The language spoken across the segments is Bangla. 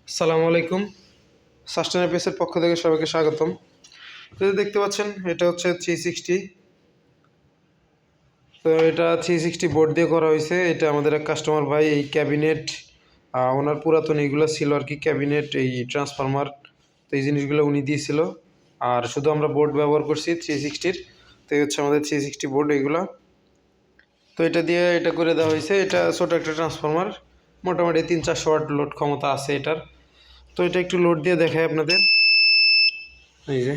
আসসালামু আলাইকুম। সাস্টেইন পেসের পক্ষ থেকে সবাইকে স্বাগতম। তো দেখতে পাচ্ছেন এটা হচ্ছে 360। তো এটা 360 বোর্ড দিয়ে করা হয়েছে। এটা আমাদের এক কাস্টমার ভাই এই ক্যাবিনেট ওনার পুরাতন এইগুলো ছিল আর কি, ক্যাবিনেট এই ট্রান্সফরমার, তো এই জিনিসগুলো উনি দিয়েছিল। আর শুধু আমরা বোর্ড ব্যবহার করছি 360-র। তো এই হচ্ছে আমাদের 360 বোর্ড এইগুলা। তো এটা দিয়ে এটা করে দেওয়া হয়েছে। এটা ছোটো একটা ট্রান্সফরমার, মোটামুটি 300-400 ওয়াট লোড ক্ষমতা আছে এটার। তো এটা একটু লোড দিয়ে দেখাই আপনাদের। এই যে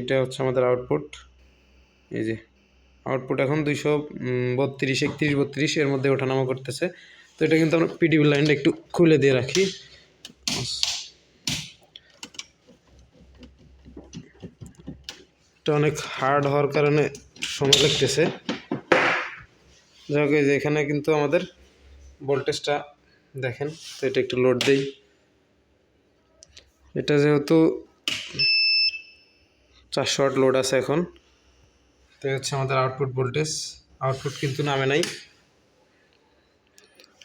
এটা হচ্ছে আমাদের আউটপুট। এই যে আউটপুট এখন 232, 31, 32 এর মধ্যে ওঠানামা করতেছে। তো এটা কিন্তু আমরা পিডিবি লাইনটা একটু খুলে দিয়ে রাখি। এটা অনেক হার্ড হওয়ার কারণে সময় লাগতেছে। যাই হোক, এই যে এখানে কিন্তু আমাদের ভোল্টেজটা দেখেন। তো এটা একটু লোড দেই। এটা যেহেতু 400 ওয়াট লোড আছে এখন, তো হচ্ছে আমাদের আউটপুট ভোল্টেজ। আউটপুট কিন্তু নামে নাই।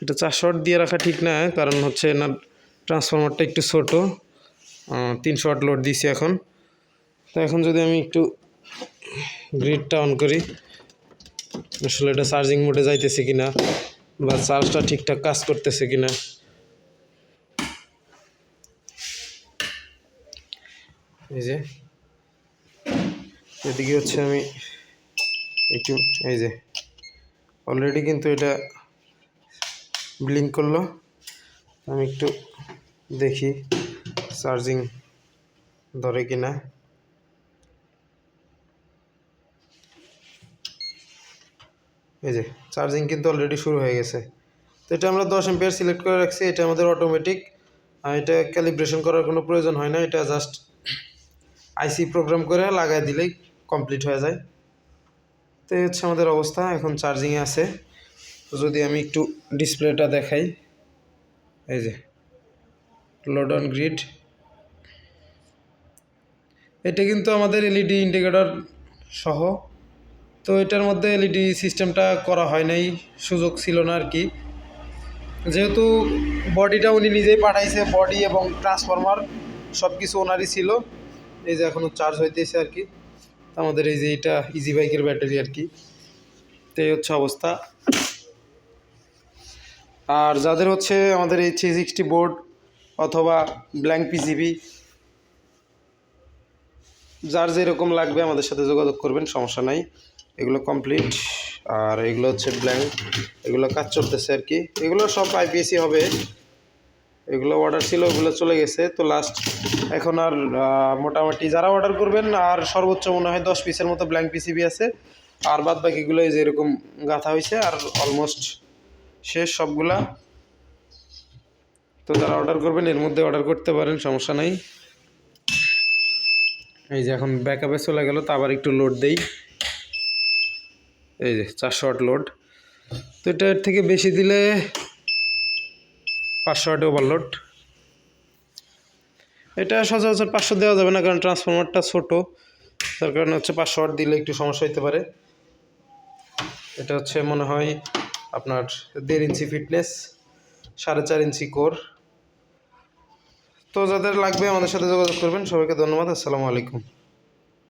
এটা 400 ওয়াট দিয়ে রাখা ঠিক না, কারণ হচ্ছে না ট্রান্সফরমারটা একটু ছোটো, 300 ওয়াট লোড দিয়েছি এখন। তো এখন যদি আমি একটু গ্রিডটা অন করি, আসলে এটা চার্জিং মোডে যাইতেছে কিনা বা চার্জটা ঠিকঠাক কাজ করতেছে কিনা। এই যে এদিকে হচ্ছে আমি একটু, এই যে অলরেডি কিন্তু এটা ব্লিঙ্ক করলো। আমি একটু দেখি চার্জিং ধরে কিনা। এই যে চার্জিং কিন্তু অলরেডি শুরু হয়ে গেছে। তো এটা আমরা 10 এম্পিয়ার সিলেক্ট করে রাখছি। এটা আমাদের অটোমেটিক, এটা ক্যালিব্রেশন করার কোনো প্রয়োজন হয় না। এটা জাস্ট আইসি প্রোগ্রাম করে লাগাই দিলেই কমপ্লিট হয়ে যায়। তো এই হচ্ছে আমাদের অবস্থা, এখন চার্জিংয়ে আছে। তো যদি আমি একটু ডিসপ্লেটা দেখাই, এই যে লোড অন গ্রিড। এটা কিন্তু আমাদের এলইডি ইন্ডিকেটর সহ। তো এটার মধ্যে এলইডি সিস্টেমটা করা হয় নাই, সুযোগ ছিল না আর কি, যেহেতু বডিটা উনি নিজেই পাঠাইছে। বডি এবং ট্রান্সফরমার সব কিছু ওনারই ছিল। এই যে এখনও চার্জ হইতেছে আর কি। আমাদের এই যে এটা ইজি বাইকের ব্যাটারি আর কি। তো এই হচ্ছে অবস্থা। আর যাদের হচ্ছে আমাদের এই 360 বোর্ড অথবা ব্ল্যাঙ্ক পিসিবি, যার যেরকম লাগবে আমাদের সাথে যোগাযোগ করবেন, সমস্যা নাই। এগুলো কমপ্লিট। আর এগুলো হচ্ছে ব্ল্যাঙ্ক, এগুলো কাজ চলতেছে আর কি। এগুলো সব আইপিএসি হবে। এগুলো অর্ডার ছিল, ওগুলো চলে গেছে। তো লাস্ট এখন আর মোটামুটি যারা অর্ডার করবেন, আর সর্বোচ্চ মনে হয় 10 পিসের মতো ব্ল্যাঙ্ক পিসিবি আছে। আর বাদ বাকিগুলো এই যে এরকম গাঁথা হয়েছে, আর অলমোস্ট শেষ সবগুলা। তো যারা অর্ডার করবেন এর মধ্যে অর্ডার করতে পারেন, সমস্যা নাই। এই যে এখন ব্যাকআপে চলে গেল। তো আবার একটু লোড দেই। এই যে 400 ওয়াট লোড। তো এটা এর থেকে বেশি দিলে 500 ওয়াটে ওভারলোড। এটা সচরাচর 500 দেওয়া যাবে না, কারণ ট্রান্সফরমারটা ছোটো, তার কারণে হচ্ছে 500 ওয়াট দিলে একটু সমস্যা হতে পারে। এটা হচ্ছে মনে হয় আপনার 1.5 ইঞ্চি ফিটনেস, 4.5 ইঞ্চি কোর। তো যাদের লাগবে আমাদের সাথে যোগাযোগ করবেন। সবাইকে ধন্যবাদ। আসসালামু আলাইকুম।